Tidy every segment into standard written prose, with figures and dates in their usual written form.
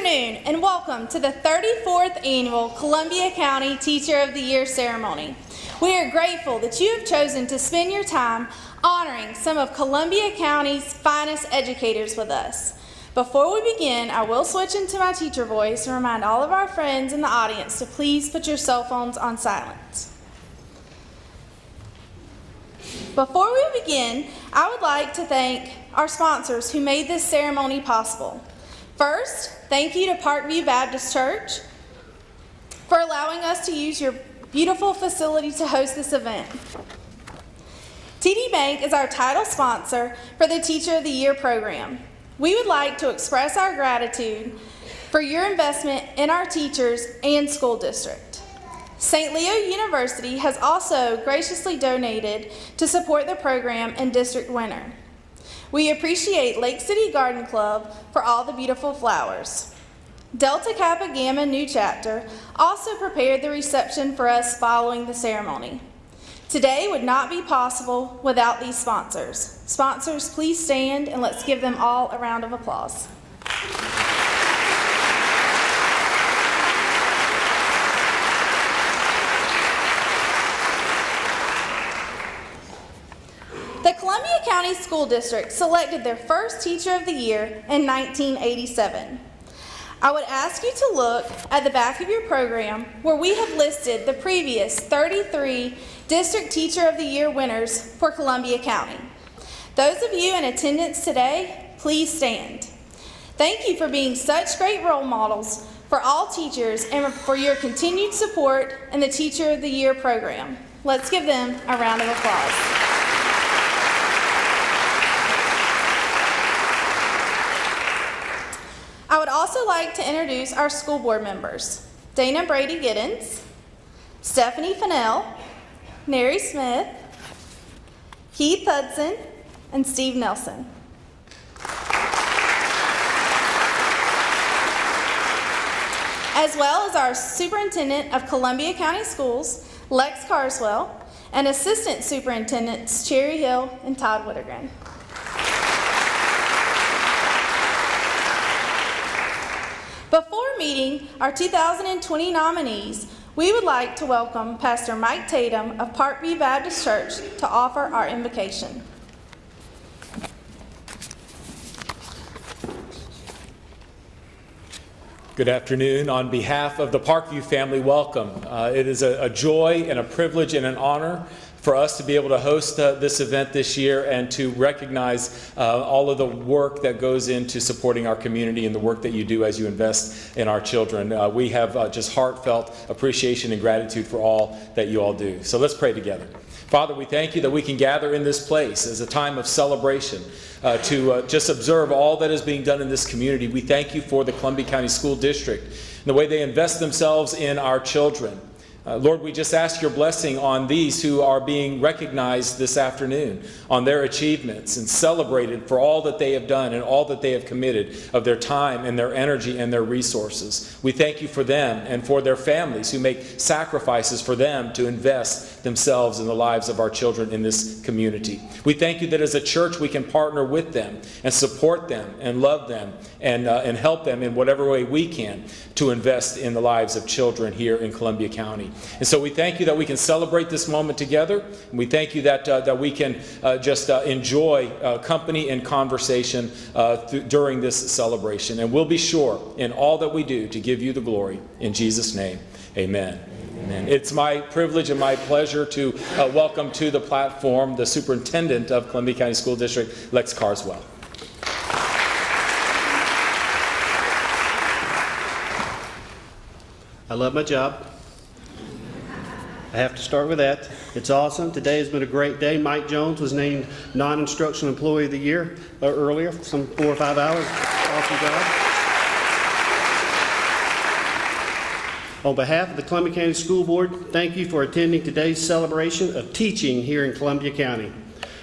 afternoon and welcome to the 34th Annual Columbia County Teacher of the Year Ceremony. We are grateful that you have chosen to spend your time honoring some of Columbia County's finest educators with us. Before we begin, I will switch into my teacher voice and remind all of our friends in the audience to please put your cell phones on silent. Before we begin, I would like to thank our sponsors who made this ceremony possible. First, thank you to Parkview Baptist Church for allowing us to use your beautiful facility to host this event. TD Bank is our title sponsor for the Teacher of the Year program. We would like to express our gratitude for your investment in our teachers and school district. St. Leo University has also graciously donated to support the program and district winner. We appreciate Lake City Garden Club for all the beautiful flowers. Delta Kappa Gamma New Chapter also prepared the reception for us following the ceremony. Today would not be possible without these sponsors. Sponsors, please stand and let's give them all a round of applause. The Columbia County School District selected their first Teacher of the Year in 1987. I would ask you to look at the back of your program where we have listed the previous 33 District Teacher of the Year winners for Columbia County. Those of you in attendance today, please stand. Thank you for being such great role models for all teachers and for your continued support in the Teacher of the Year program. Let's give them a round of applause. I would also like to introduce our school board members, Dana Brady Giddens, Stephanie Fennell, Neri Smith, Keith Hudson, and Steve Nelson. As well as our Superintendent of Columbia County Schools, Lex Carswell, and Assistant Superintendents Cherry Hill and Todd Wittergren. Before meeting our 2020 nominees, we would like to welcome Pastor Mike Tatum of Parkview Baptist Church to offer our invocation. Good afternoon. On behalf of the Parkview family, welcome. It is a joy and a privilege and an honor for us to be able to host this event this year and to recognize all of the work that goes into supporting our community and the work that you do as you invest in our children. We have just heartfelt appreciation and gratitude for all that you all do. So let's pray together. Father, we thank you that we can gather in this place as a time of celebration to just observe all that is being done in this community. We thank you for the Columbia County School District and the way they invest themselves in our children. Lord, we just ask your blessing on these who are being recognized this afternoon, on their achievements and celebrated for all that they have done and all that they have committed of their time and their energy and their resources. We thank you for them and for their families who make sacrifices for them to invest themselves in the lives of our children in this community. We thank you that as a church we can partner with them and support them and love them and help them in whatever way we can to invest in the lives of children here in Columbia County. And so we thank you that we can celebrate this moment together. And we thank you that we can just enjoy company and conversation during this celebration. And we'll be sure in all that we do to give you the glory. In Jesus' name, amen. Amen. It's my privilege and my pleasure to welcome to the platform the Superintendent of Columbia County School District, Lex Carswell. I love my job. I have to start with that. It's awesome. Today has been a great day. Mike Jones was named Non-Instructional Employee of the Year earlier, some 4 or 5 hours. Awesome job. On behalf of the Columbia County School Board, thank you for attending today's celebration of teaching here in Columbia County.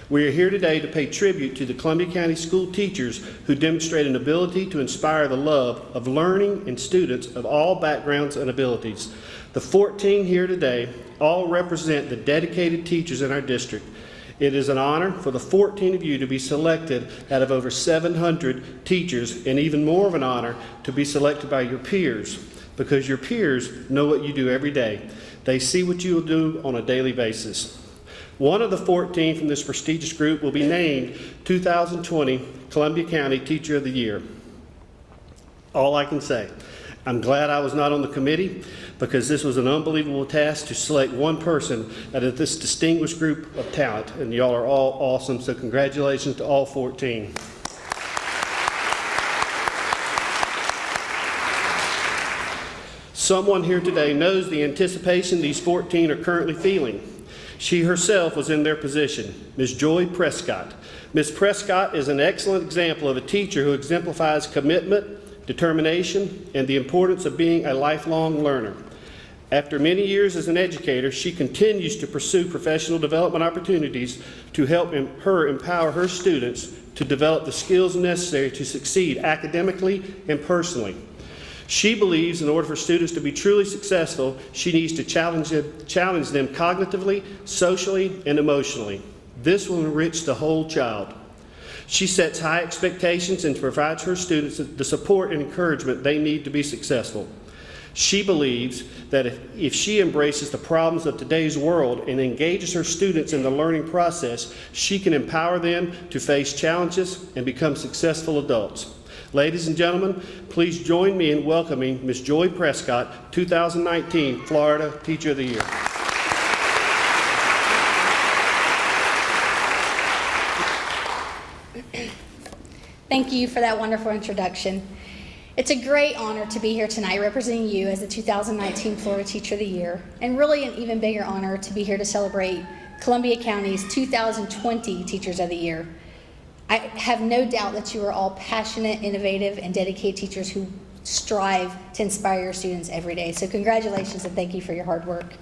We are here today to pay tribute to the Columbia County school teachers who demonstrate an ability to inspire the love of learning in students of all backgrounds and abilities. The 14 here today all represent the dedicated teachers in our district. It is an honor for the 14 of you to be selected out of over 700 teachers, and even more of an honor to be selected by your peers, because your peers know what you do every day. They see what you will do on a daily basis. One of the 14 from this prestigious group will be named 2020 Columbia County Teacher of the Year. All I can say, I'm glad I was not on the committee, because this was an unbelievable task to select one person out of this distinguished group of talent, and y'all are all awesome, so congratulations to all 14. Someone here today knows the anticipation these 14 are currently feeling. She herself was in their position, Ms. Joy Prescott. Ms. Prescott is an excellent example of a teacher who exemplifies commitment, determination, and the importance of being a lifelong learner. After many years as an educator, she continues to pursue professional development opportunities to help her empower her students to develop the skills necessary to succeed academically and personally. She believes in order for students to be truly successful, she needs to challenge them cognitively, socially, and emotionally. This will enrich the whole child. She sets high expectations and provides her students the support and encouragement they need to be successful. She believes that if she embraces the problems of today's world and engages her students in the learning process, she can empower them to face challenges and become successful adults. Ladies and gentlemen, please join me in welcoming Ms. Joy Prescott, 2019 Florida Teacher of the Year. Thank you for that wonderful introduction. It's a great honor to be here tonight representing you as the 2019 Florida Teacher of the Year, and really an even bigger honor to be here to celebrate Columbia County's 2020 Teachers of the Year. I have no doubt that you are all passionate, innovative, and dedicated teachers who strive to inspire your students every day. So congratulations and thank you for your hard work.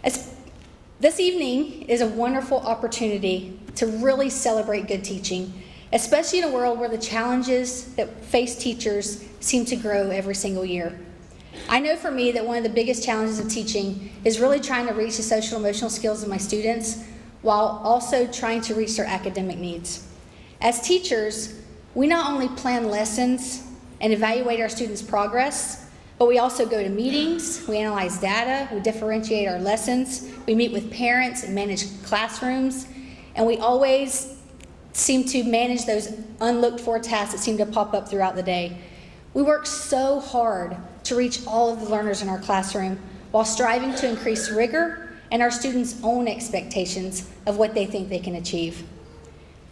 This evening is a wonderful opportunity to really celebrate good teaching, especially in a world where the challenges that face teachers seem to grow every single year. I know for me that one of the biggest challenges of teaching is really trying to reach the social and emotional skills of my students while also trying to reach their academic needs. As teachers, we not only plan lessons and evaluate our students' progress, but we also go to meetings, we analyze data, we differentiate our lessons, we meet with parents and manage classrooms, and we always seem to manage those unlooked for tasks that seem to pop up throughout the day. We work so hard to reach all of the learners in our classroom while striving to increase rigor and our students' own expectations of what they think they can achieve.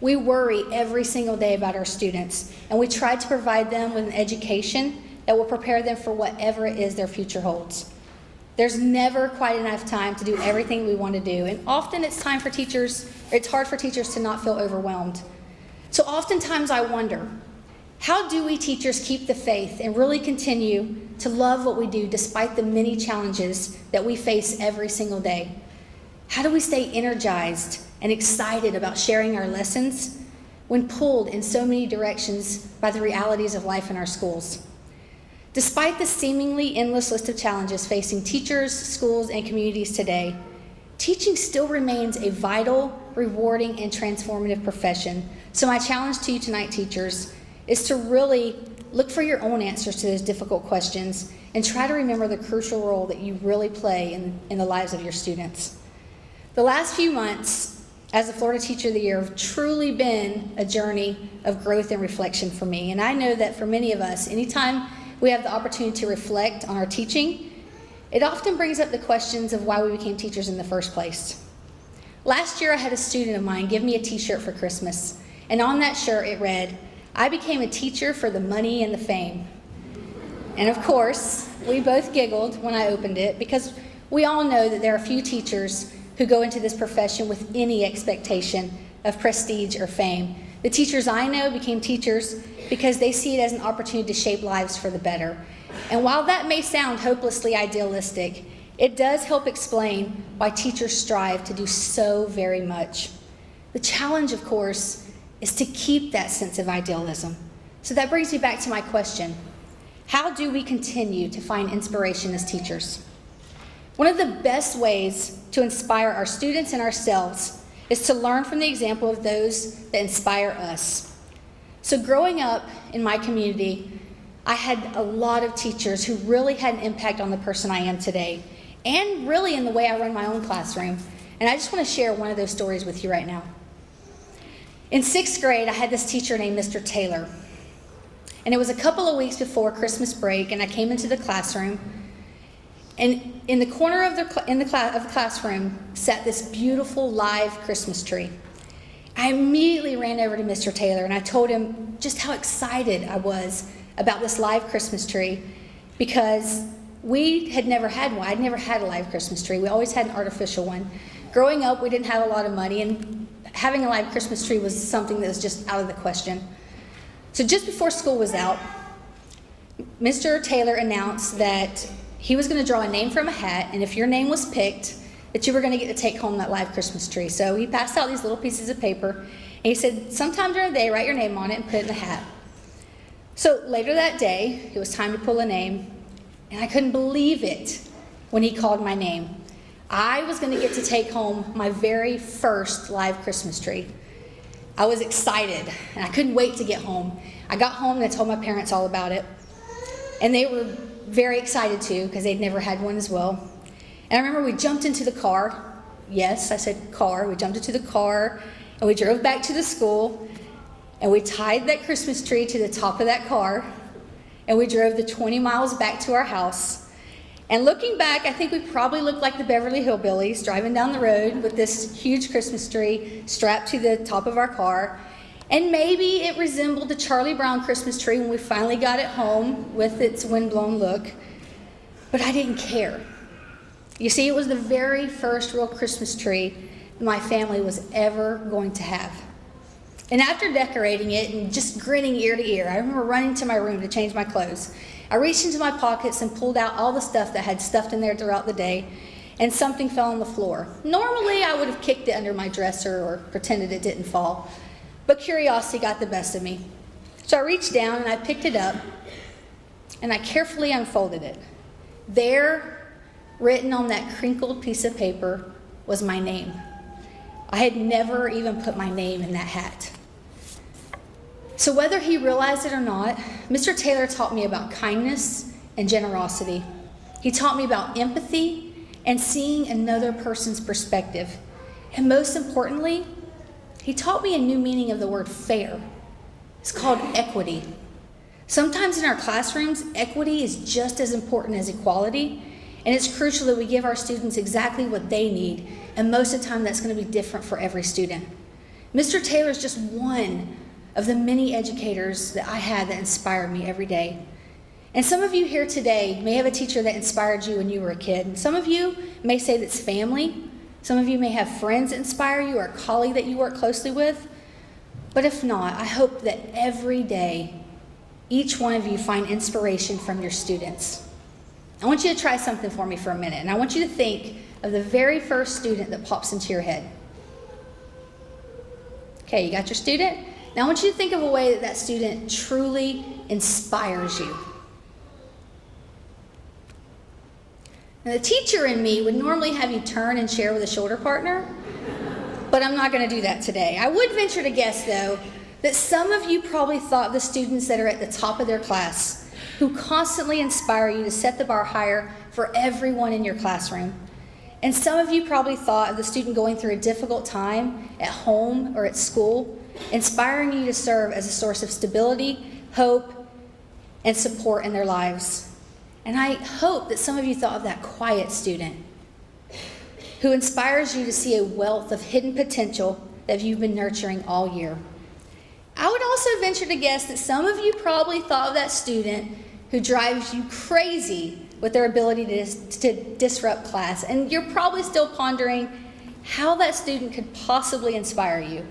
We worry every single day about our students, and we try to provide them with an education that will prepare them for whatever it is their future holds. There's never quite enough time to do everything we want to do, and often it's hard for teachers to not feel overwhelmed. So oftentimes I wonder, how do we teachers keep the faith and really continue to love what we do despite the many challenges that we face every single day? How do we stay energized and excited about sharing our lessons when pulled in so many directions by the realities of life in our schools? Despite the seemingly endless list of challenges facing teachers, schools, and communities today, teaching still remains a vital, rewarding, and transformative profession. So my challenge to you tonight, teachers, is to really look for your own answers to those difficult questions and try to remember the crucial role that you really play in the lives of your students. The last few months as the Florida Teacher of the Year have truly been a journey of growth and reflection for me. And I know that for many of us, anytime we have the opportunity to reflect on our teaching, it often brings up the questions of why we became teachers in the first place. Last year, I had a student of mine give me a t-shirt for Christmas. And on that shirt, it read, "I became a teacher for the money and the fame." And of course, we both giggled when I opened it because we all know that there are few teachers who go into this profession with any expectation of prestige or fame. The teachers I know became teachers because they see it as an opportunity to shape lives for the better. And while that may sound hopelessly idealistic, it does help explain why teachers strive to do so very much. The challenge, of course, is to keep that sense of idealism. So that brings me back to my question. How do we continue to find inspiration as teachers? One of the best ways to inspire our students and ourselves is to learn from the example of those that inspire us. So growing up in my community, I had a lot of teachers who really had an impact on the person I am today, and really in the way I run my own classroom. And I just want to share one of those stories with you right now. In 6th grade, I had this teacher named Mr. Taylor. And it was a couple of weeks before Christmas break, and I came into the classroom, and in the corner of the classroom sat this beautiful live Christmas tree. I immediately ran over to Mr. Taylor, and I told him just how excited I was about this live Christmas tree, because we had never had one. I'd never had a live Christmas tree. We always had an artificial one. Growing up, we didn't have a lot of money, and having a live Christmas tree was something that was just out of the question. So just before school was out, Mr. Taylor announced that he was going to draw a name from a hat, and if your name was picked, that you were going to get to take home that live Christmas tree. So he passed out these little pieces of paper, and he said, sometime during the day, write your name on it and put it in the hat. So later that day, it was time to pull a name, and I couldn't believe it when he called my name. I was going to get to take home my very first live Christmas tree. I was excited, and I couldn't wait to get home. I got home and I told my parents all about it, and they were very excited too, because they'd never had one as well. And I remember we jumped into the car. Yes, I said car. We jumped into the car, and we drove back to the school, and we tied that Christmas tree to the top of that car, and we drove the 20 miles back to our house. And looking back, I think we probably looked like the Beverly Hillbillies driving down the road with this huge Christmas tree strapped to the top of our car. And maybe it resembled the Charlie Brown Christmas tree when we finally got it home with its windblown look. But I didn't care. You see, it was the very first real Christmas tree my family was ever going to have. And after decorating it and just grinning ear to ear, I remember running to my room to change my clothes. I reached into my pockets and pulled out all the stuff that had stuffed in there throughout the day, and something fell on the floor. Normally, I would have kicked it under my dresser or pretended it didn't fall, but curiosity got the best of me. So I reached down and I picked it up, and I carefully unfolded it. There, written on that crinkled piece of paper, was my name. I had never even put my name in that hat. So whether he realized it or not, Mr. Taylor taught me about kindness and generosity. He taught me about empathy and seeing another person's perspective. And most importantly, he taught me a new meaning of the word fair. It's called equity. Sometimes in our classrooms, equity is just as important as equality, and it's crucial that we give our students exactly what they need, and most of the time that's going to be different for every student. Mr. Taylor is just one of the many educators that I had that inspired me every day. And some of you here today may have a teacher that inspired you when you were a kid. And some of you may say that's family. Some of you may have friends that inspire you or a colleague that you work closely with. But if not, I hope that every day, each one of you find inspiration from your students. I want you to try something for me for a minute. And I want you to think of the very first student that pops into your head. Okay, you got your student? Now I want you to think of a way that that student truly inspires you. Now the teacher in me would normally have you turn and share with a shoulder partner, but I'm not going to do that today. I would venture to guess, though, that some of you probably thought of the students that are at the top of their class, who constantly inspire you to set the bar higher for everyone in your classroom. And some of you probably thought of the student going through a difficult time at home or at school, inspiring you to serve as a source of stability, hope, and support in their lives. And I hope that some of you thought of that quiet student who inspires you to see a wealth of hidden potential that you've been nurturing all year. I would also venture to guess that some of you probably thought of that student who drives you crazy with their ability to disrupt class. And you're probably still pondering how that student could possibly inspire you.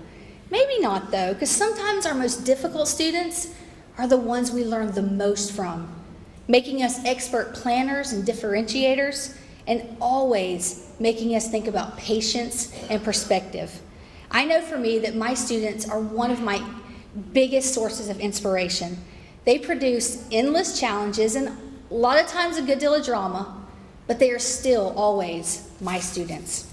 Maybe not, though, because sometimes our most difficult students are the ones we learn the most from, making us expert planners and differentiators, and always making us think about patience and perspective. I know for me that my students are one of my biggest sources of inspiration. They produce endless challenges and a lot of times a good deal of drama, but they are still always my students.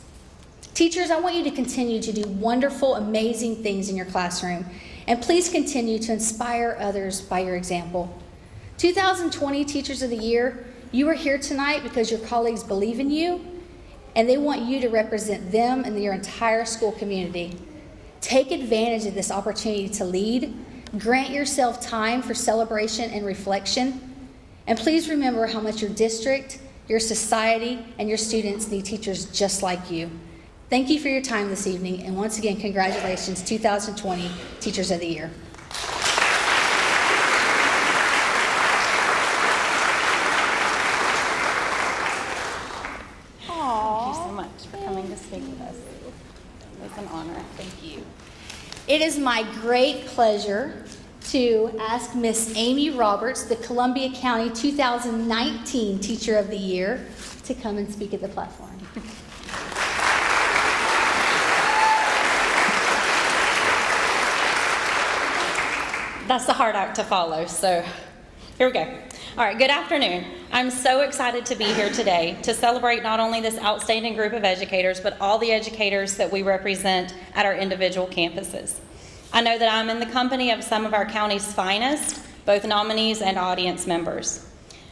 Teachers, I want you to continue to do wonderful, amazing things in your classroom, and please continue to inspire others by your example. 2020 Teachers of the Year, you are here tonight because your colleagues believe in you, and they want you to represent them and your entire school community. Take advantage of this opportunity to lead. Grant yourself time for celebration and reflection. And please remember how much your district, your society, and your students need teachers just like you. Thank you for your time this evening, and once again, congratulations, 2020 Teachers of the Year. Thank you so much for coming to speak with us. It's an honor. Thank you. It is my great pleasure to ask Miss Amy Roberts, the Columbia County 2019 Teacher of the Year, to come and speak at the platform. That's the hard act to follow, so here we go. All right, good afternoon. I'm so excited to be here today to celebrate not only this outstanding group of educators, but all the educators that we represent at our individual campuses. I know that I'm in the company of some of our county's finest, both nominees and audience members.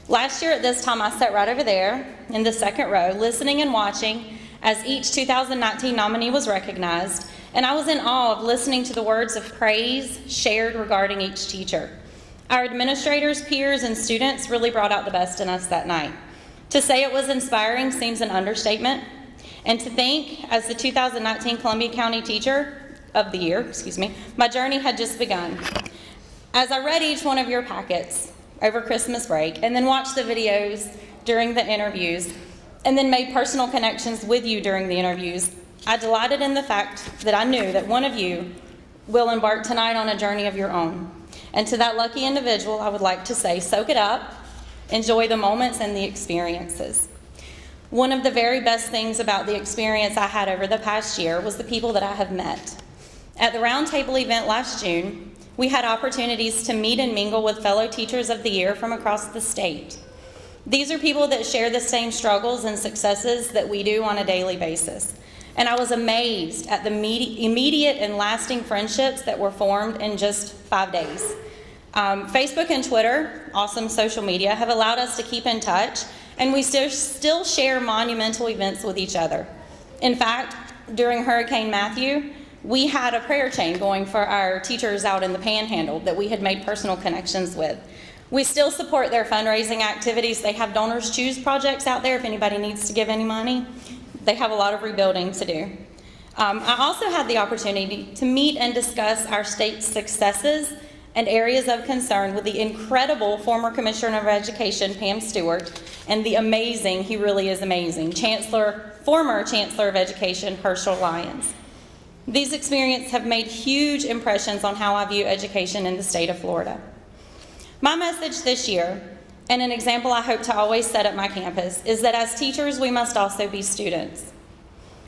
Last year at this time, I sat right over there in the second row, listening and watching as each 2019 nominee was recognized, and I was in awe of listening to the words of praise shared regarding each teacher. Our administrators, peers, and students really brought out the best in us that night. To say it was inspiring seems an understatement, and to think, as the 2019 Columbia County Teacher of the Year, my journey had just begun. As I read each one of your packets over Christmas break, and then watched the videos during the interviews, and then made personal connections with you during the interviews, I delighted in the fact that I knew that one of you will embark tonight on a journey of your own. And to that lucky individual, I would like to say, soak it up, enjoy the moments and the experiences. One of the very best things about the experience I had over the past year was the people that I have met. At the Roundtable event last June, we had opportunities to meet and mingle with fellow Teachers of the Year from across the state. These are people that share the same struggles and successes that we do on a daily basis. And I was amazed at the immediate and lasting friendships that were formed in just 5 days. Facebook and Twitter, awesome social media, have allowed us to keep in touch, and we still share monumental events with each other. In fact, during Hurricane Matthew, we had a prayer chain going for our teachers out in the Panhandle that we had made personal connections with. We still support their fundraising activities. They have Donors Choose projects out there if anybody needs to give any money. They have a lot of rebuilding to do. I also had the opportunity to meet and discuss our state's successes and areas of concern with the incredible former Commissioner of Education, Pam Stewart, and the amazing, he really is amazing, former Chancellor of Education, Herschel Lyons. These experiences have made huge impressions on how I view education in the state of Florida. My message this year, and an example I hope to always set at my campus, is that as teachers, we must also be students.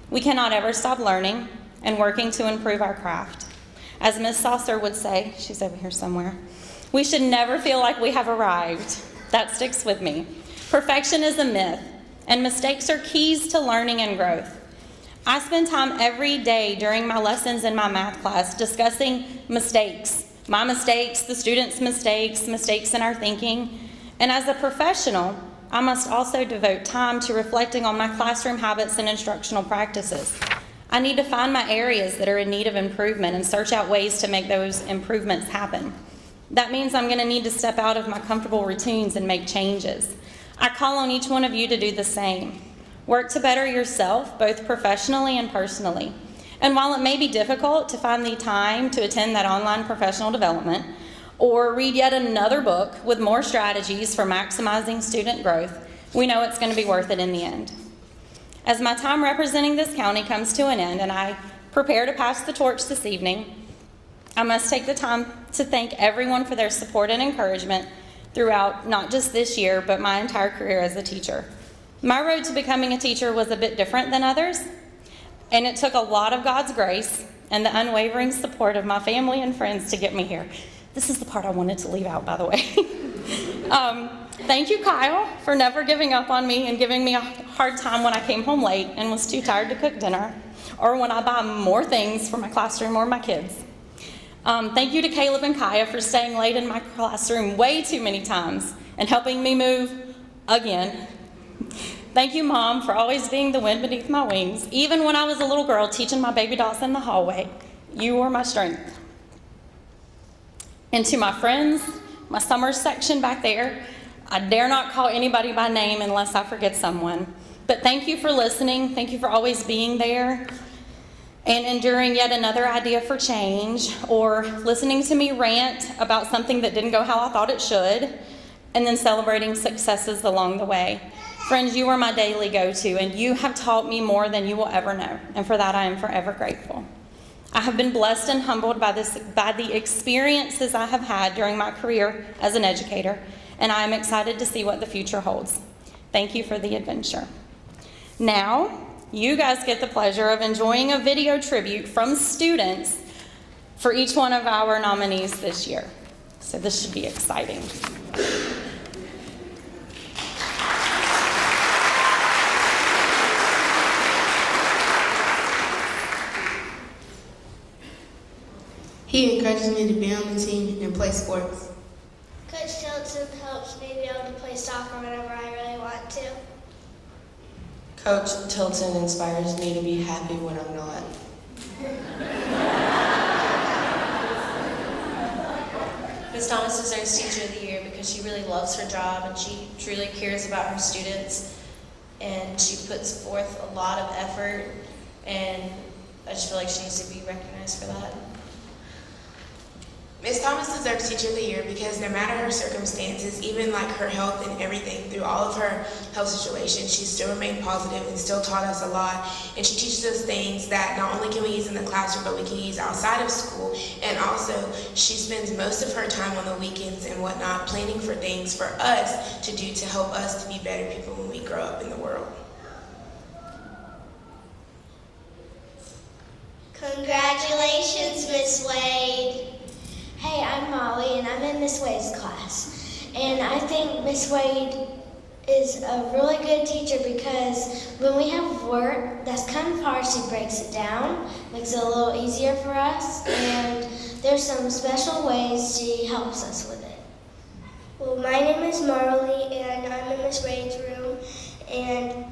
We cannot ever stop learning and working to improve our craft. As Ms. Saucer would say, she's over here somewhere, we should never feel like we have arrived. That sticks with me. Perfection is a myth, and mistakes are keys to learning and growth. I spend time every day during my lessons in my math class discussing mistakes. My mistakes, the students' mistakes, mistakes in our thinking. And as a professional, I must also devote time to reflecting on my classroom habits and instructional practices. I need to find my areas that are in need of improvement and search out ways to make those improvements happen. That means I'm going to need to step out of my comfortable routines and make changes. I call on each one of you to do the same. Work to better yourself, both professionally and personally. And while it may be difficult to find the time to attend that online professional development or read yet another book with more strategies for maximizing student growth, we know it's going to be worth it in the end. As my time representing this county comes to an end and I prepare to pass the torch this evening, I must take the time to thank everyone for their support and encouragement throughout not just this year, but my entire career as a teacher. My road to becoming a teacher was a bit different than others, and it took a lot of God's grace and the unwavering support of my family and friends to get me here. This is the part I wanted to leave out, by the way. Thank you, Kyle, for never giving up on me and giving me a hard time when I came home late and was too tired to cook dinner. or when I buy more things for my classroom or my kids. Thank you to Caleb and Kaya for staying late in my classroom way too many times and helping me move again. Thank you, Mom, for always being the wind beneath my wings, even when I was a little girl teaching my baby dolls in the hallway. You were my strength. And to my friends, my summer section back there, I dare not call anybody by name unless I forget someone. But thank you for listening. Thank you for always being there and enduring yet another idea for change, or listening to me rant about something that didn't go how I thought it should, and then celebrating successes along the way. Friends, you are my daily go-to, and you have taught me more than you will ever know, and for that I am forever grateful. I have been blessed and humbled by the experiences I have had during my career as an educator, and I am excited to see what the future holds. Thank you for the adventure. Now, you guys get the pleasure of enjoying a video tribute from students for each one of our nominees this year. So this should be exciting. He encourages me to be on the team and play sports. Coach Tilton helps me be able to play soccer whenever I really want to. Coach Tilton inspires me to be happy when I'm not. Ms. Thomas deserves Teacher of the Year because she really loves her job and she truly cares about her students, and she puts forth a lot of effort, and I just feel like she needs to be recognized for that. Ms. Thomas deserves Teacher of the Year because no matter her circumstances, even like her health and everything, through all of her health situations, she still remained positive and still taught us a lot. And she teaches us things that not only can we use in the classroom, but we can use outside of school. And also, she spends most of her time on the weekends and whatnot planning for things for us to do to help us to be better people when we grow up in the world. Congratulations, Miss Wade. Hey, I'm Molly, and I'm in Miss Wade's class. And I think Miss Wade is a really good teacher because when we have work that's kind of hard, she breaks it down, makes it a little easier for us, and there's some special ways she helps us with it. Well, my name is Marley, and I'm in Miss Wade's room, and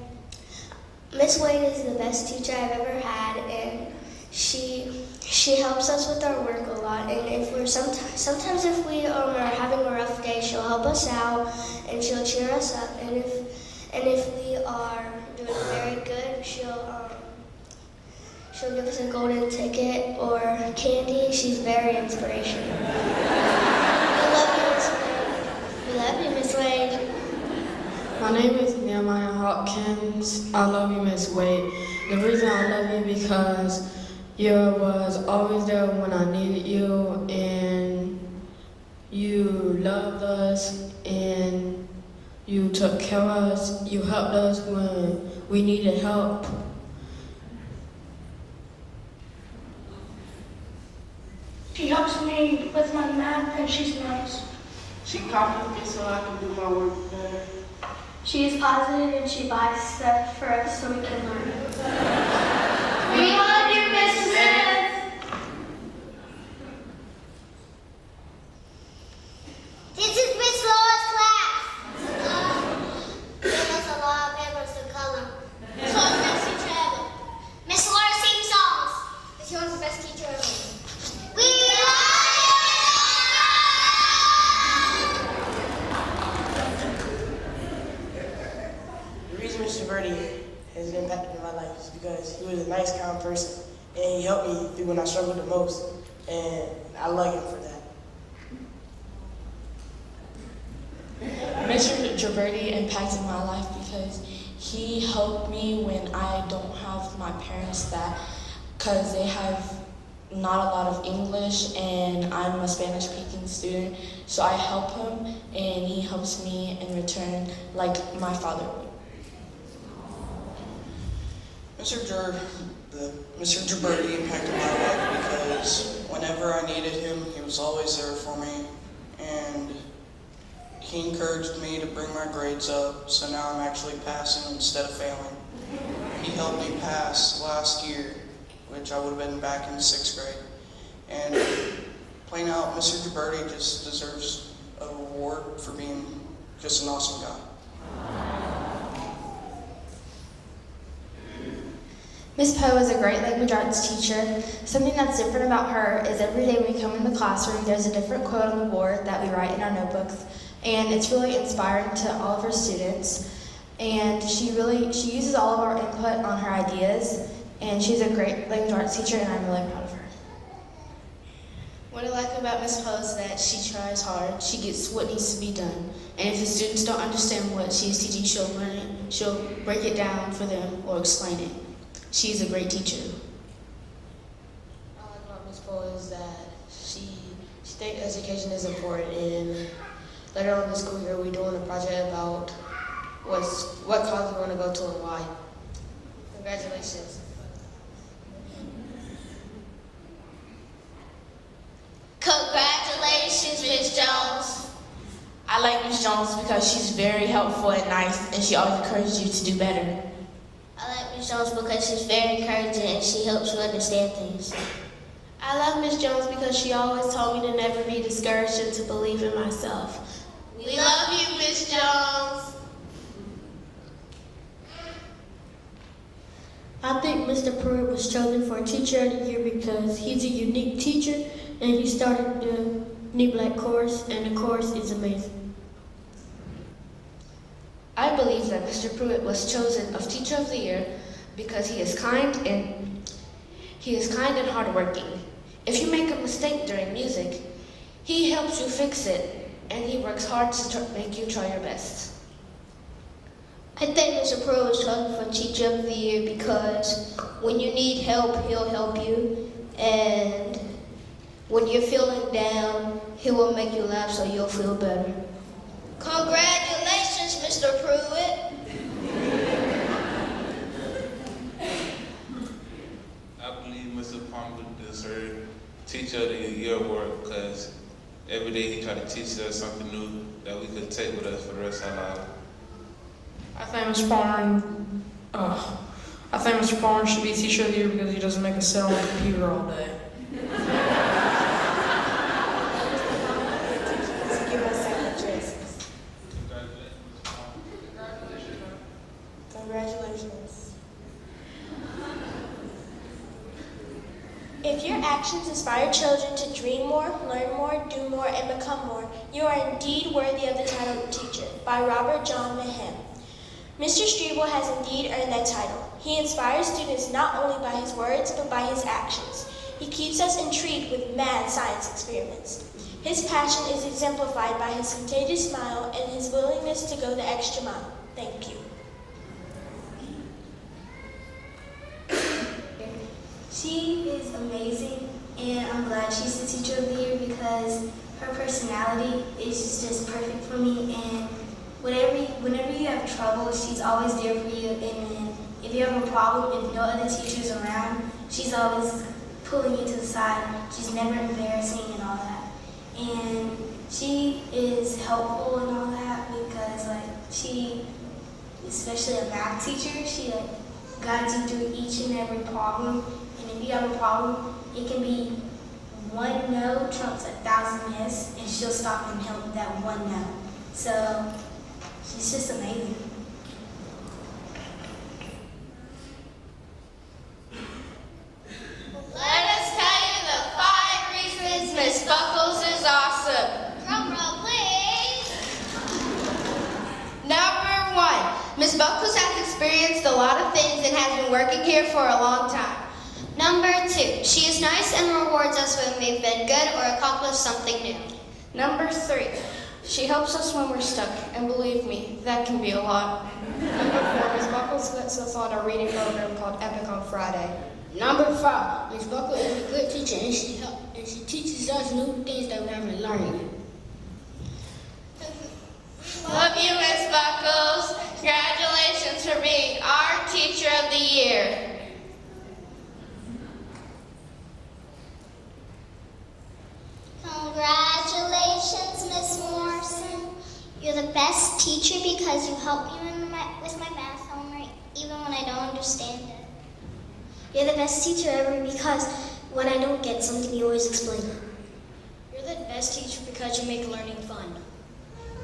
Miss Wade is the best teacher I've ever had, and she helps us with our work a lot, and if we're sometimes if we are having a rough day, she'll help us out and she'll cheer us up. And if we are doing very good, she'll give us a golden ticket or candy. She's very inspirational. We love you, Miss Wade. We love you, Miss Wade. My name is Nehemiah Hopkins. I love you, Miss Wade. The reason I love you because you was always there when I needed you, and you loved us, and you took care of us. You helped us when we needed help. She helps me with my math, and she's nice. She compliments me so I can do my work better. She is positive, and she buys stuff for us so we can learn. We love you, Miss Smith. This is Miss Laura's class. Give us a lot of papers to color. So it's best teacher ever. Miss Laura sings songs. She was the best teacher ever. We love The reason Mr. Birdie has impacted my life is because he was a nice, kind person, and he helped me through when I struggled the most, and I love him for that. Mr. Gilberti impacted my life because he helped me when I don't have my parents that, because they have not a lot of English and I'm a Spanish speaking student, so I help him and he helps me in return like my father would. Mr. Gilberti impacted my life because whenever I needed him, he was always there for me, and he encouraged me to bring my grades up, so now I'm actually passing instead of failing. He helped me pass last year, which I would have been back in 6th grade. And plain out, Mr. Gibberti just deserves an award for being just an awesome guy. Miss Poe is a great language arts teacher. Something that's different about her is every day when we come in the classroom, there's a different quote on the board that we write in our notebooks, and it's really inspiring to all of her students. And she uses all of our input on her ideas, and she's a great language arts teacher, and I'm really proud of her. What I like about Miss Poe is that she tries hard. She gets what needs to be done. And if the students don't understand what she's teaching, she'll learn it. She'll break it down for them or explain it. She's a great teacher. What I like about Miss Poe is that she thinks education is important, and later on in the school year, we're doing a project about what college we want to go to and why. Congratulations. Congratulations, Miss Jones. I like Miss Jones because she's very helpful and nice, and she always encourages you to do better. I like Miss Jones because she's very encouraging and she helps you understand things. I love Miss Jones because she always told me to never be discouraged and to believe in myself. We love you, Miss Jones. I think Mr. Prewitt was chosen for Teacher of the Year because he's a unique teacher and he started the New Black course, and the course is amazing. I believe that Mr. Prewitt was chosen of Teacher of the Year because he is kind and hardworking. If you make a mistake during music, he helps you fix it, and he works hard to make you try your best. I think Mr. Prewitt was chosen for Teacher of the Year because when you need help, he'll help you, and when you're feeling down, he will make you laugh so you'll feel better. Congratulations, Mr. Prewitt. I believe Mr. Palmer deserves Teacher of the Year award because every day he tried to teach us something new that we could take with us for the rest of our lives. I think Mr. Palmer should be Teacher of the Year because he doesn't make us sit on the computer all day. Congratulations. If your actions inspire children to dream more, learn more, do more, and become more, you are indeed worthy of the title of teacher, by Robert John Mahem. Mr. Strebel has indeed earned that title. He inspires students not only by his words, but by his actions. He keeps us intrigued with mad science experiments. His passion is exemplified by his contagious smile and his willingness to go the extra mile. Thank you. She is amazing, and I'm glad she's the Teacher of the Year because her personality is just perfect for me, and whenever you have trouble, she's always there for you, and then if you have a problem, if no other teacher's around, she's always pulling you to the side. She's never embarrassing and all that. And she is helpful and all that because she, especially a math teacher, she guides you through each and every problem. And if you have a problem, it can be one no trumps 1,000 yes, and she'll stop and help that one no. So she's just amazing. Let us tell you the 5 reasons Miss Buckles is awesome. Drum roll, please. Number 1, Miss Buckles has experienced a lot of things and has been working here for a long time. Number 2, she is nice and rewards us when we've been good or accomplished something new. Number 3, she helps us when we're stuck, and believe me, that can be a lot. Number 4, Miss Buckles lets us on a reading program called Epic on Friday. Number 5, Ms. Buckles is a good teacher and she teaches us new things that we haven't learned. Love you, Miss Buckles. Congratulations for being our Teacher of the Year. Congratulations, Miss Morrison. You're the best teacher because you help me with my math homework even when I don't understand it. You're the best teacher ever because when I don't get something, you always explain it. You're the best teacher because you make learning fun.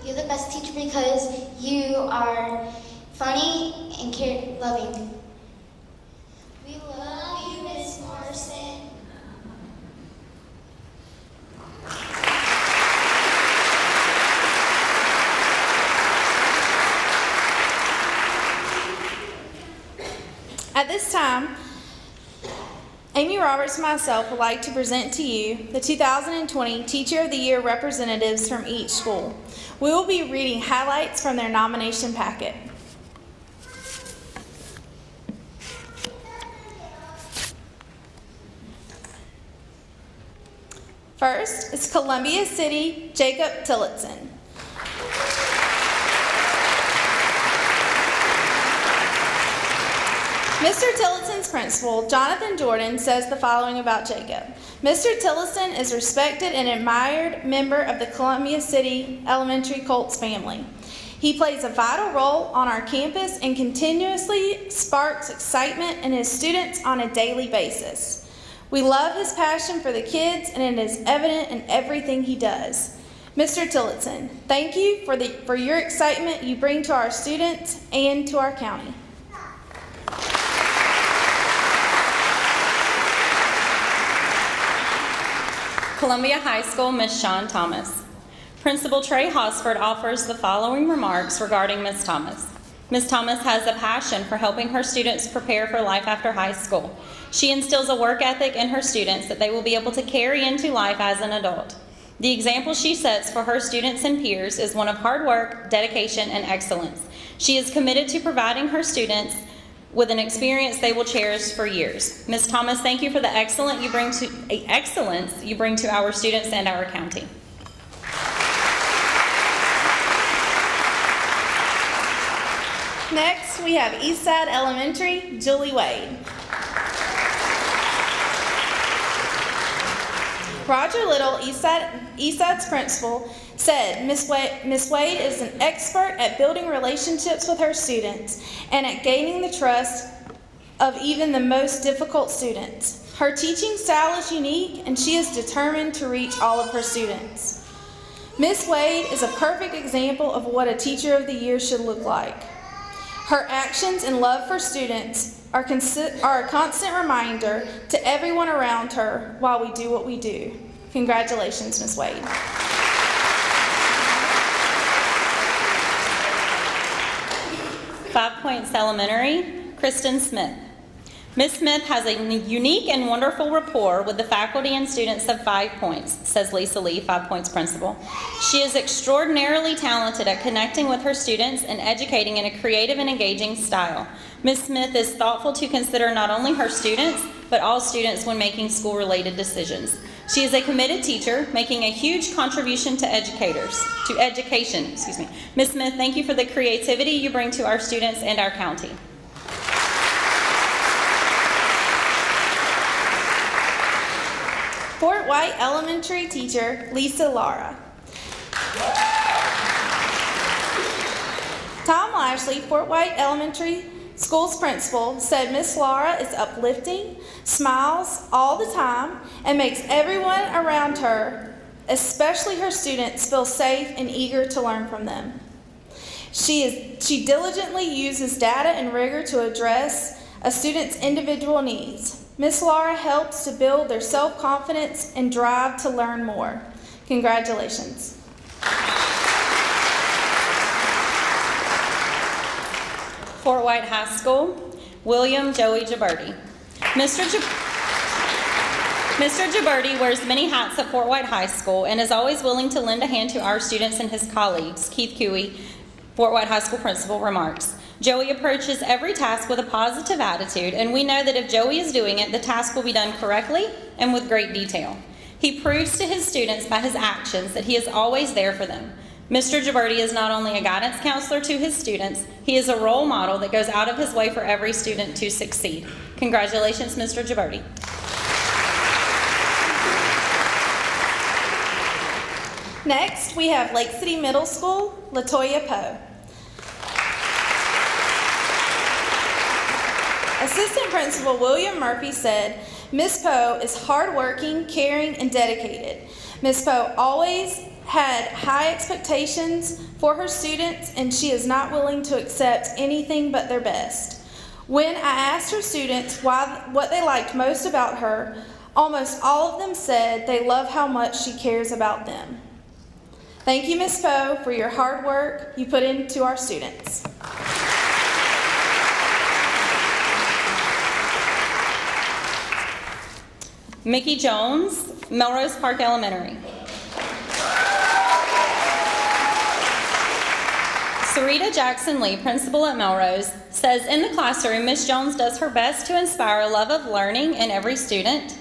You're the best teacher because you are funny and loving. We love you, Miss Morrison. At this time, Amy Roberts and myself would like to present to you the 2020 Teacher of the Year representatives from each school. We will be reading highlights from their nomination packet. First is Columbia City, Jacob Tillotson. Mr. Tillotson's principal, Jonathan Jordan, says the following about Jacob. Mr. Tillotson is a respected and admired member of the Columbia City Elementary Colts family. He plays a vital role on our campus and continuously sparks excitement in his students on a daily basis. We love his passion for the kids, and it is evident in everything he does. Mr. Tillotson, thank you for your excitement you bring to our students and to our county. Columbia High School, Miss Shawn Thomas. Principal Trey Hosford offers the following remarks regarding Miss Thomas. Miss Thomas has a passion for helping her students prepare for life after high school. She instills a work ethic in her students that they will be able to carry into life as an adult. The example she sets for her students and peers is one of hard work, dedication, and excellence. She is committed to providing her students with an experience they will cherish for years. Ms. Thomas, thank you for the excellence you bring to our students and our county. Next, we have Eastside Elementary, Julie Wade. Roger Little, Eastside's principal, said Miss Wade is an expert at building relationships with her students and at gaining the trust of even the most difficult students. Her teaching style is unique, and she is determined to reach all of her students. Miss Wade is a perfect example of what a Teacher of the Year should look like. Her actions and love for students are a constant reminder to everyone around her while we do what we do. Congratulations, Miss Wade. 5 Points Elementary, Kristen Smith. Ms. Smith has a unique and wonderful rapport with the faculty and students of 5 Points, says Lisa Lee, 5 Points principal. She is extraordinarily talented at connecting with her students and educating in a creative and engaging style. Ms. Smith is thoughtful to consider not only her students, but all students when making school-related decisions. She is a committed teacher, making a huge contribution to education. Ms. Smith, thank you for the creativity you bring to our students and our county. Fort White Elementary teacher, Lisa Lara. Tom Lashley, Fort White Elementary School's principal, said Miss Lara is uplifting, smiles all the time, and makes everyone around her, especially her students, feel safe and eager to learn from them. She diligently uses data and rigor to address a student's individual needs. Miss Lara helps to build their self-confidence and drive to learn more. Congratulations. Fort White High School, William Joey Gibberti. Mr. Gibberti wears many hats at Fort White High School and is always willing to lend a hand to our students and his colleagues. Keith Cooey, Fort White High School principal, remarks, Joey approaches every task with a positive attitude, and we know that if Joey is doing it, the task will be done correctly and with great detail. He proves to his students by his actions that he is always there for them. Mr. Gibberti is not only a guidance counselor to his students, he is a role model that goes out of his way for every student to succeed. Congratulations, Mr. Gibberti. Next, we have Lake City Middle School, Latoya Poe. Assistant Principal William Murphy said, Ms. Poe is hardworking, caring, and dedicated. Ms. Poe always had high expectations for her students, and she is not willing to accept anything but their best. When I asked her students what they liked most about her, almost all of them said they love how much she cares about them. Thank you, Ms. Poe, for your hard work you put into our students. Mickey Jones, Melrose Park Elementary. Sarita Jackson Lee, principal at Melrose, says in the classroom, Ms. Jones does her best to inspire a love of learning in every student.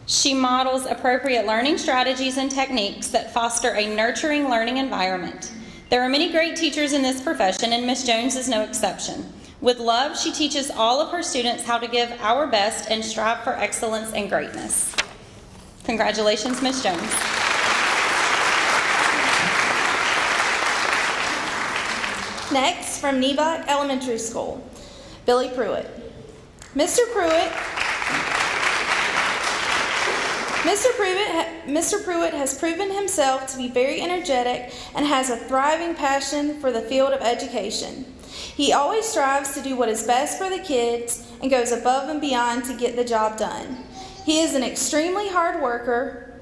She models appropriate learning strategies and techniques that foster a nurturing learning environment. There are many great teachers in this profession, and Ms. Jones is no exception. With love, she teaches all of her students how to give our best and strive for excellence and greatness. Congratulations, Ms. Jones. Next, from Neebach Elementary School, Billy Prewitt. Mr. Prewitt has proven himself to be very energetic and has a thriving passion for the field of education. He always strives to do what is best for the kids and goes above and beyond to get the job done. He is an extremely hard worker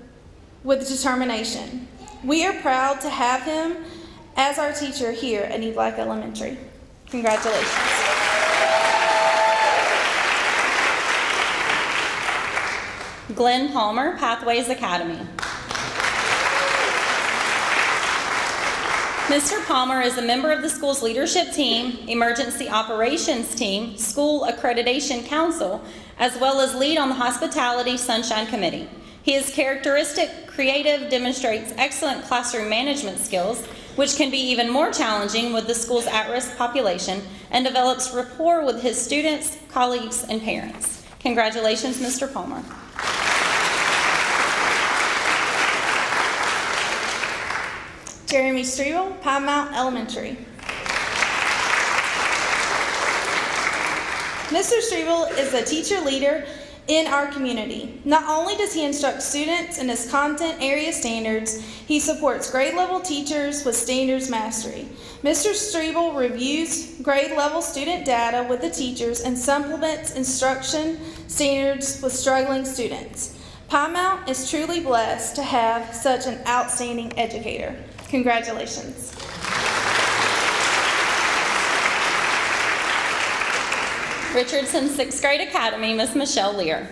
with determination. We are proud to have him as our teacher here at Neebach Elementary. Congratulations. Glenn Palmer, Pathways Academy. Mr. Palmer is a member of the school's leadership team, emergency operations team, school accreditation council, as well as lead on the Hospitality Sunshine Committee. He is characteristic, creative, demonstrates excellent classroom management skills, which can be even more challenging with the school's at-risk population, and develops rapport with his students, colleagues, and parents. Congratulations, Mr. Palmer. Jeremy Striebel, Pine Mount Elementary. Mr. Striebel is a teacher leader in our community. Not only does he instruct students in his content area standards, he supports grade level teachers with standards mastery. Mr. Striebel reviews grade level student data with the teachers and supplements instruction standards with struggling students. Pine Mount is truly blessed to have such an outstanding educator. Congratulations. Richardson 6th Grade Academy, Miss Michelle Lear.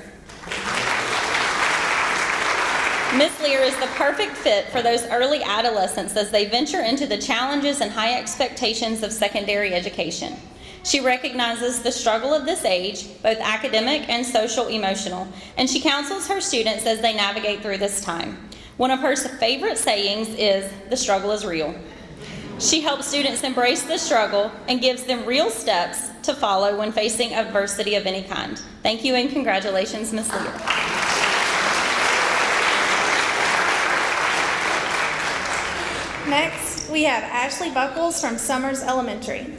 Miss Lear is the perfect fit for those early adolescents as they venture into the challenges and high expectations of secondary education. She recognizes the struggle of this age, both academic and social emotional, and she counsels her students as they navigate through this time. One of her favorite sayings is, "The struggle is real." She helps students embrace the struggle and gives them real steps to follow when facing adversity of any kind. Thank you and congratulations, Ms. Lear. Next, we have Ashley Buckles from Summers Elementary.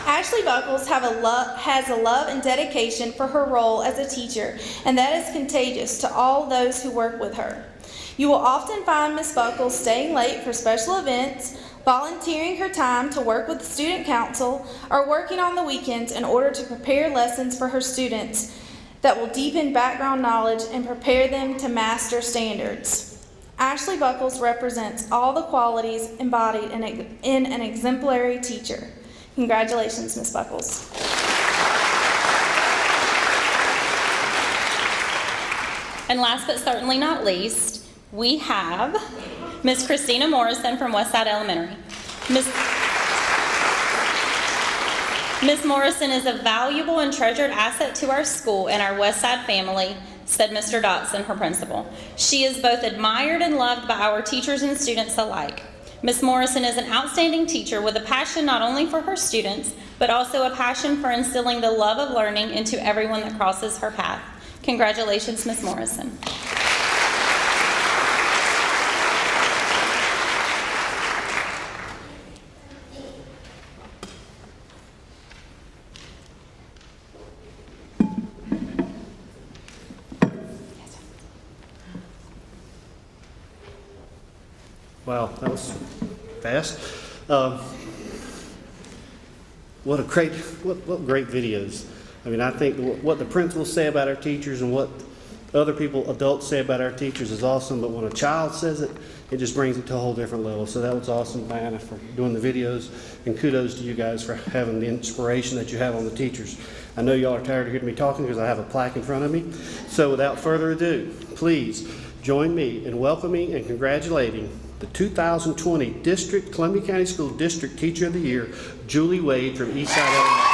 Ashley Buckles has a love and dedication for her role as a teacher, and that is contagious to all those who work with her. You will often find Ms. Buckles staying late for special events, volunteering her time to work with the student council, or working on the weekends in order to prepare lessons for her students that will deepen background knowledge and prepare them to master standards. Ashley Buckles represents all the qualities embodied in an exemplary teacher. Congratulations, Ms. Buckles. And last but certainly not least, we have Ms. Christina Morrison from Westside Elementary. Ms. Morrison is a valuable and treasured asset to our school and our Westside family, said Mr. Dotson, her principal. She is both admired and loved by our teachers and students alike. Ms. Morrison is an outstanding teacher with a passion not only for her students, but also a passion for instilling the love of learning into everyone that crosses her path. Congratulations, Ms. Morrison. Wow, that was fast. What great videos. I mean, I think what the principals say about our teachers and what other people, adults, say about our teachers is awesome, but when a child says it, it just brings it to a whole different level. So that was awesome, Diana, for doing the videos, and kudos to you guys for having the inspiration that you have on the teachers. I know y'all are tired of hearing me talking because I have a plaque in front of me. So without further ado, please join me in welcoming and congratulating the 2020 Columbia County School District Teacher of the Year, Julie Wade from Eastside Elementary.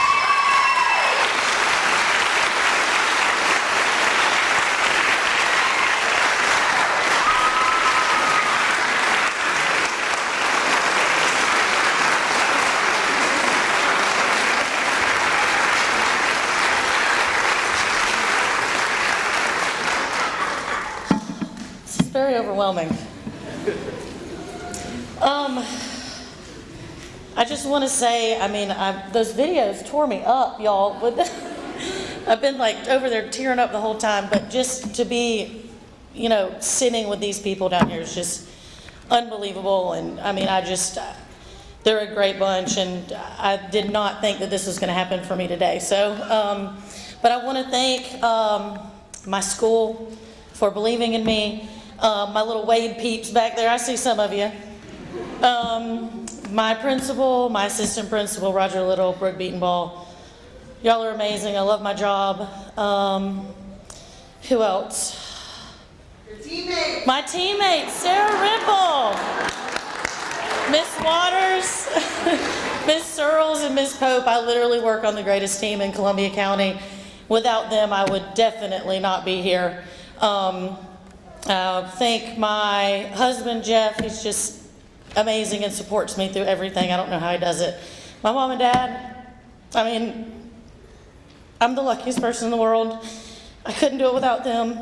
Very overwhelming. I just want to say, I mean, those videos tore me up, y'all. I've been like over there tearing up the whole time, but just to be, sitting with these people down here is just unbelievable. And I mean, they're a great bunch, and I did not think that this was going to happen for me today. So, but I want to thank my school for believing in me. My little Wade peeps back there, I see some of you. My principal, my assistant principal, Roger Little, Brooke Beatonball. Y'all are amazing. I love my job. Who else? Your teammates. My teammates, Sarah Ripple, Miss Waters, Miss Searles, and Miss Pope. I literally work on the greatest team in Columbia County. Without them, I would definitely not be here. Thank my husband, Jeff. He's just amazing and supports me through everything. I don't know how he does it. My mom and dad, I mean, I'm the luckiest person in the world. I couldn't do it without them.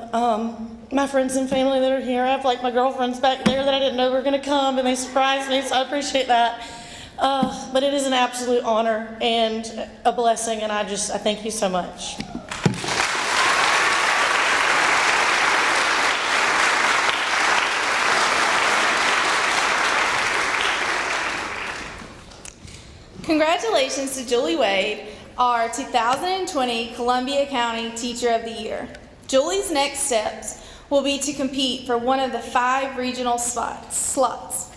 My friends and family that are here, I have like my girlfriends back there that I didn't know were going to come, and they surprised me, so I appreciate that. But it is an absolute honor and a blessing, and I thank you so much. Congratulations to Julie Wade, our 2020 Columbia County Teacher of the Year. Julie's next steps will be to compete for one of the 5 regional slots.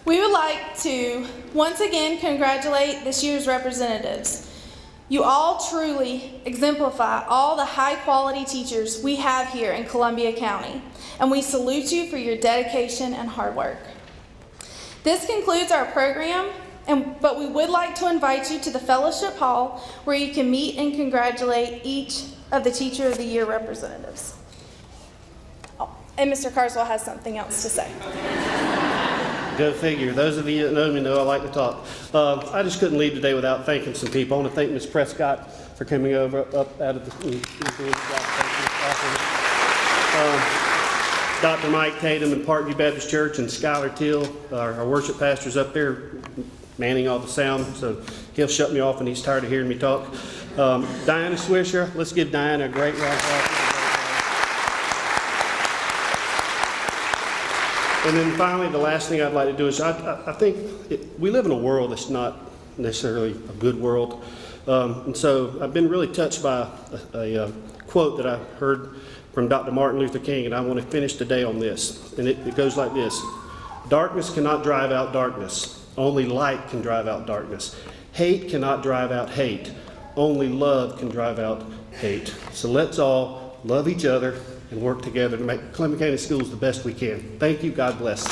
We would like to once again congratulate this year's representatives. You all truly exemplify all the high-quality teachers we have here in Columbia County, and we salute you for your dedication and hard work. This concludes our program. But we would like to invite you to the Fellowship Hall where you can meet and congratulate each of the Teacher of the Year representatives. Oh, and Mr. Carswell has something else to say. Go figure. Those of you that know me know I like to talk. I just couldn't leave today without thanking some people. I want to thank Ms. Prescott for coming up out of the Dr. Mike Tatum in Parkview Baptist Church and Skylar Teal, our worship pastors up there, manning all the sound, so he'll shut me off when he's tired of hearing me talk. Diana Swisher, let's give Diana a great round of applause. And then finally, the last thing I'd like to do is I think we live in a world that's not necessarily a good world. And so I've been really touched by a quote that I heard from Dr. Martin Luther King, and I want to finish today on this. And it goes like this: darkness cannot drive out darkness. Only light can drive out darkness. Hate cannot drive out hate. Only love can drive out hate. So let's all love each other and work together to make Columbia County Schools the best we can. Thank you. God bless.